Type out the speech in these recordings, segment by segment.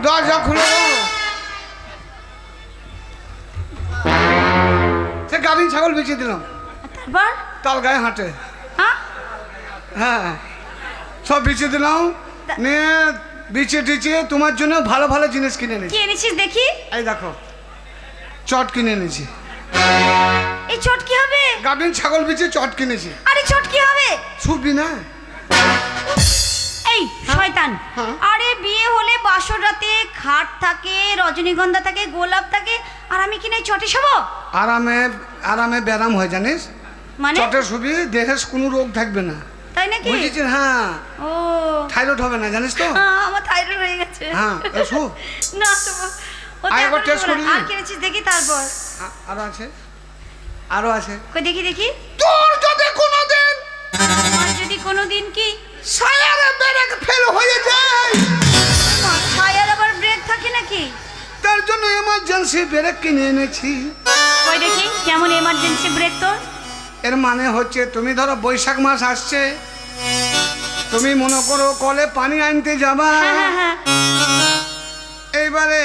দরজা খুলে দাও। সে গাভিন ছাগল বেঁচে দিলাম, তারপর তাল গায়ে হাঁটে। হ্যাঁ হ্যাঁ, সব বেঁচে দিলাম, নিয়ে বিচে টিচে তোমার জন্য ভালো ভালো জিনিস কিনে এনেছি। কি এনেছিস দেখি? এই দেখো, চট কিনে এনেছি। এই চট কি হবে? গাভিন ছাগল বেঁচে চট কিনেছি। আরে চট কি হবে? শুবি না? এই শয়তান, হ্যাঁ। আরে বিয়ে হলে বাসর রাতে খাট থাকে, রজনীগন্ধা থাকে, গোলাপ থাকে, আর আমি কিনে চটে শোবো? আরামে আরামে ব্যায়াম হয় জানিস, মানে চটে শুবি, দেহের কোনো রোগ থাকবে না, তাই নাকি? বুঝেছিস? হ্যাঁ, ও থাইরয়েড হবে না, জানিস তো? হ্যাঁ, আমার থাইরয়েড হয়ে গেছে। হ্যাঁ, শু। না তো ও তো আরেকবার এখন টেস্ট শোবো না। করবি? আর কিনেছিস দেখি তারপর। আরো আছে, আরো আছে। কই দেখি দেখি। তোর যদি কোনোদিন আর যদি কোনোদিন কি সায়ারে ব্রেক ফেল হয়ে যায়, ছায়ার আবার ব্রেক থাকে নাকি? তার জন্য এমার্জেন্সি ব্রেক কিনে এনেছি। কই দেখি কেমন এমার্জেন্সি ব্রেক তোর? এর মানে হচ্ছে, তুমি ধরো বৈশাখ মাস আসছে, তুমি মনে করো কলে পানি আনতে যাবা, হ্যাঁ হ্যাঁ হ্যাঁ। এইবারে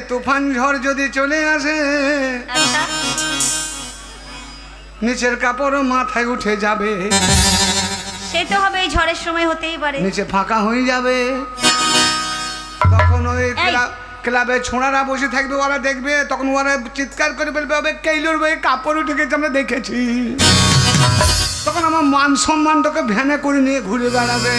তুফান ঝড় যদি চলে আসে, আচ্ছা নিচের কাপড় মাথায় উঠে যাবে, সে তো হবে, এই ঝড়ের সময় হতেই পারে। নিচে ফাঁকা হয়ে যাবে, তখন ওই এই। ক্লাবে ছোঁড়ারা বসে থাকবে, ওরা দেখবে, তখন ওরা চিৎকার করে বলবে, হবে কেইলোর বই কাপড় উঠে গেছে, আমরা দেখেছি। তখন আমার মান সম্মানটাকে ভ্যানে করে নিয়ে ঘুরে বেড়াবে।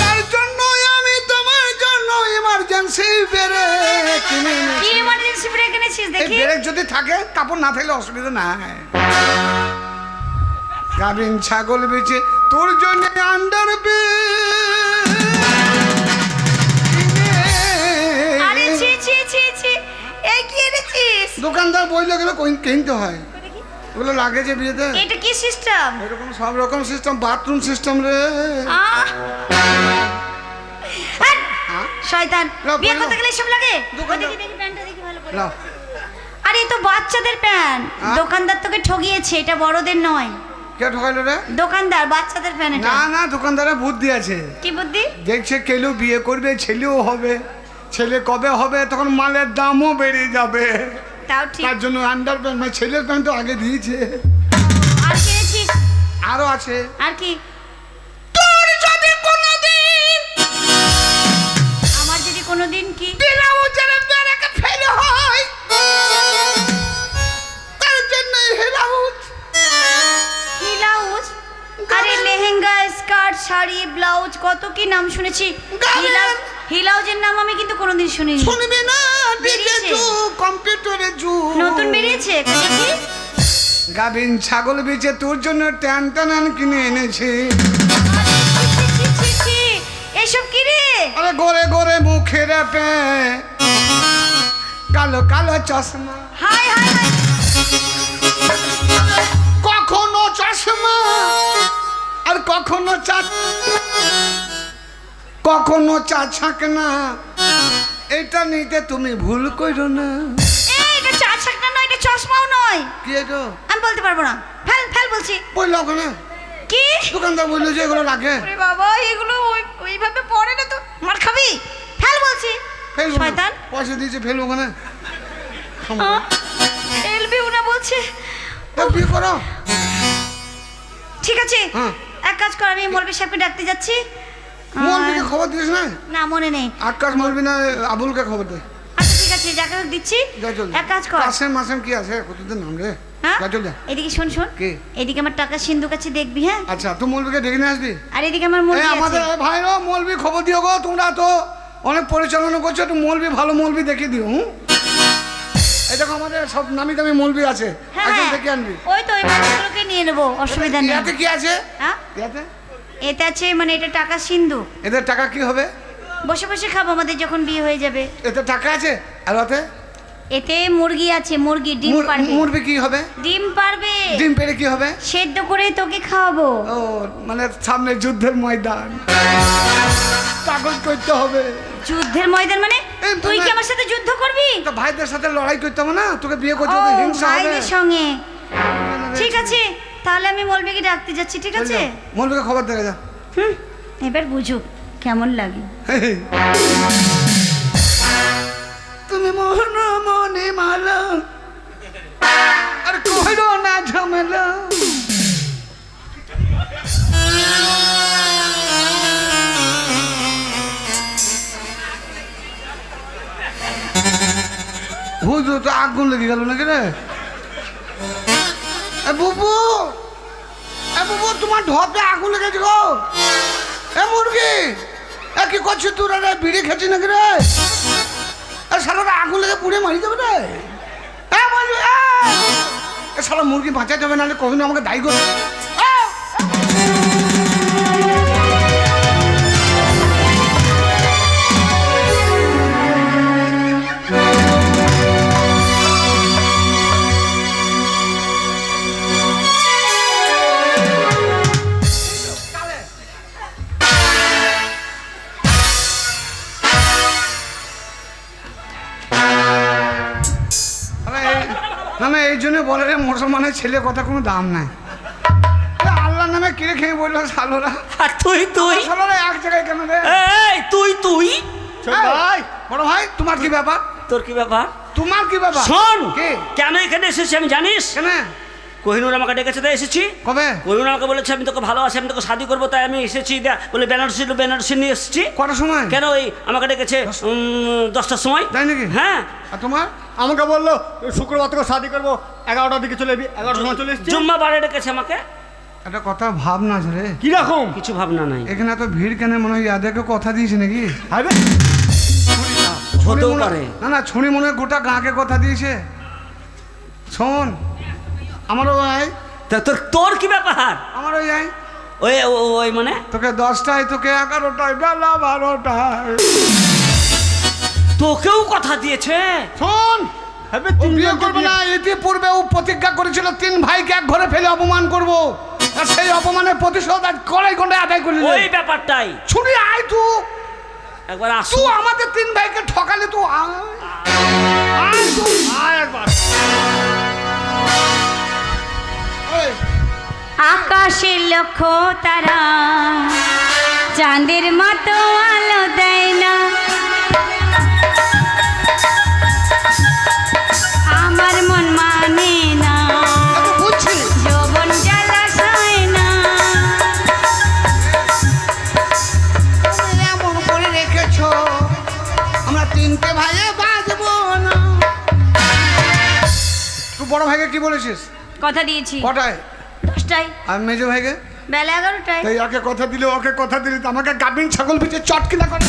তার জন্য আমি তোমার জন্য এমার্জেন্সি ব্রেক কিনে এনেছি। কি এমার্জেন্সি ব্রেক এনেছিস এই দেখি? ব্রেক যদি থাকে, কাপড় না থাকলে অসুবিধা নাই। গাভিন ছাগল বেচে তোর জন্য আন্ডার আরে ছি ছি ছি ছি, এই কি এনেছিস? দোকানদার বইলে গেলে কিনতে হয়, কই দেখি। ওগুলো লাগে যে বিয়েতে। এটা কি সিস্টেম? এরকম সব রকম সিস্টেম, বাথরুম সিস্টেম রে। শয়তান, নাও, বিয়ে পরে করতে নাও। গেলে সব লাগে? দোকান ওই দেখি দাও। দেখি প্যান্টটা দেখি ভালো করে। নাও, আরে এ তো বাচ্চাদের প্যান্ট, হ্যাঁ? দোকানদার তোকে ঠগিয়েছে, এটা বড়দের নয়। কে ঠকাইলো রে? দোকানদার বাচ্চাদের প্যান্ট এটা। না না, দোকানদারের বুদ্ধি আছে, কি বুদ্ধি? দেখছে কেউ বিয়ে করবে, ছেলেও হবে, ছেলে কবে হবে তখন মালের দামও বেড়ে যাবে, তাও ঠিক। তার জন্য আন্ডার প্যান্ট, মানে ছেলের প্যান্ট তো আগে দিয়েছে। আর কিনেছিস? আরো আছে। আর কি? তোর যদি কোনোদিন আমার যদি কোনোদিন কি? ব্লাউজের ব্রেক ফেল হয়, তার জন্য ব্লাউজ। ব্লাউজ? আরে লেহেঙ্গা, স্কার্ট, শাড়ি, ব্লাউজ, কত কি নাম শুনেছি। ব্লাউজের নাম আমি কিন্তু কোনোদিন শুনিনি। শুনবি না? ডিজে বেরিয়েছে। যুগ, কম্পিউটারের যুগ, নতুন বেরিয়েছে দেখি। গাভিন ছাগল বেচে তোর জন্য ট্যান টান কিনে এনেছে। ছি, ছি, ছি, এসব কি রে? আরে গোরে গোরে মুখের পে, কালো কালো চশমা, হাই হাই হাই। কখনো চশমা আর কখনো কখনো চা ছাকনা, এটা নিতে তুমি ভুল করো না। এই এটা চা ছাকনা নয়, এটা চশমাও নয়। কি এটা আমি বলতে পারবো না, ফেল ফেল বলছি। বললো ওখানে কি? দোকানদার বললো যে এগুলো লাগে। ওরে বাবা, এগুলো ওইভাবে পড়ে না তো, মার খাবি। ফেল বলছি। ফেলবো না। শয়তান। পয়সা দিয়েছে, ফেলবো ওখানে। এলবি উনা বলছে। তা বিয়ে করো। ঠিক আছে, হ্যাঁ। এক কাজ কর, আমি মৌলবি সাহেবকে ডাকতে যাচ্ছি। মৌলবীকে খবর দিস না? না মনে নেই। আকাশ মৌলবী না, আবুলকে খবর দে। আচ্ছা ঠিক আছে, যাকে হোক দিচ্ছি। যা চল। এক কাজ কর। কাসেম মাসেম কি আছে, কতদিন নাম রে। হ্যাঁ যা চল যা। এদিকে শোন শোন, কি? এদিকে আমার টাকা সিন্ধুক আছে, দেখবি। হ্যাঁ, আচ্ছা, তুই মৌলবীকে ডেকে নিয়ে আসবি। আর এদিকে আমার এই মুরগি আছে। আমাদের ভাইরা মৌলবী খবর দিও গো, তোমরা তো অনেক পরিচালনা করছো, একটু মৌলবী ভালো মৌলবী দেখে দিও। এই দেখো আমাদের সব নামি দামি মৌলবী আছে, হ্যাঁ একজন হ্যাঁ, দেখে আনবি। ওই তো ওই মাছগুলোকে নিয়ে নেবো, অসুবিধা নেই। ইয়াতে কি আছে? হ্যাঁ, ইয়াতে এতে আছে, মানে এটা টাকা সিন্ধু। এদের টাকা কি হবে? বসে বসে খাবো আমাদের যখন বিয়ে হয়ে যাবে। এতে টাকা আছে, আর ওতে এতে মুরগি আছে, মুরগি ডিম পারবে। মুরবি কি হবে? ডিম পারবে। ডিম পেড়ে কি হবে? সেদ্ধ করে তোকে খাওয়াবো। ও মানে সামনে যুদ্ধের ময়দান, পাগল করতে হবে। যুদ্ধের ময়দান মানে? এই তুই কি তোমার- আমার সাথে যুদ্ধ করবি? তো ভাইদের সাথে লড়াই করতে হবে না, তোকে বিয়ে করতে ও হবে, হিংসা হবে। ভাইদের সঙ্গে। ঠিক আছে, তাহলে আমি মৌলবিকে ডাকতে যাচ্ছি, ঠিক আছে? মৌলবীকে খবর দেখে যা। হুম, এবার বুঝুক কেমন লাগে। হে হে। মোহন মনে মালা আর কইরো না ঝামেলা। বুঝো তো আগুন লেগে গেল নাকি রে? বুবু বুবু তোমার ঢপে আগুন লেগেছে গো। মুরগি কি করছিস তোরা রে? বিড়ি খেয়েছিস নাকি রে? সারা আগুন লেগে পুড়ে মারি যাবে রে। সারা মুরগি বাঁচা যাবে নাহলে কখনো আমাকে দায়ী করবে। না না এই জন্য বলে রে মুসলমানের ছেলে কথা কোনো দাম নাই। আল্লাহর নামে কিরে খেয়ে বললো সালোরা। আর তুই সালোরা এক জায়গায় কেন রে? এই তুই ভাই বড় ভাই তোমার কি ব্যাপার? তোর কি ব্যাপার? তোমার কি ব্যাপার? শোন কে? কেন এখানে এসেছি আমি জানিস? কেন? কোহিনুর আমাকে ডেকেছে তাই এসেছি। কবে? কোহিনুর আমাকে বলেছে আমি তোকে ভালোবাসি, আমি তোকে শাদি করবো, তাই আমি এসেছি। বলে বেনারসি নিয়ে এসেছি। কটার সময়? কেন ওই আমাকে ডেকেছে 10টার সময়। তাই নাকি? হ্যাঁ। আর তোমার? আমাকে বললো শুক্রবার থেকে শাদি করবো, 11টার দিকে চলে যাবি। 11টার সময় চলে এসেছি। জুম্মা বারে ডেকেছে আমাকে। একটা কথা ভাবনা আছে রে। কিরকম? কিছু ভাবনা নাই। এখানে এত ভিড় কেন? মনে হয় ইয়াদেরকে কথা দিয়েছে নাকি? হবে হতেও পারে। না না ছুরি মনে হয় গোটা গাঁকে কথা দিয়েছে। শোন আমারও ভাই, তা তোর কি ব্যাপার? আমারও যাই। ওই মানে তোকে 10টায়, তোকে 11টায়, বেলা 12টায়। তোকেও কথা দিয়েছে? শোন হবে ও বিয়ে করবে না। ইতিপূর্বে ও প্রতিজ্ঞা করেছিল 3 ভাইকে এক ঘরে ফেলে অপমান করব। আর সেই অপমানের প্রতিশোধ আজ কড়াই ঘন্টায় আদায় করলি। ওই ব্যাপারটাই। ছুরি আয় তুই। একবার আসু। তুই আমাদের 3 ভাইকে ঠকালে তুই আয়। আয় তুই। আয় একবার। ওই আকাশের লক্ষ্য তারা চাঁদের মতো আলো দেয় না, আমার মন মানে না, আমি বুঝছি। যৌবন জ্বালা সয় না। তুমি এমন করে রেখেছো আমরা 3টে ভাইয়ে বাঁচবো না। তুই বড় ভাইকে কি বলেছিস? কথা দিয়েছি কটায়? 10টায়। আর মেজো ভাইকে? বেলা 11টায়। তাই ওকে কথা দিলে, ওকে কথা দিলে তো আমাকে গাভিন ছাগল পিঠে চটকিলা করে।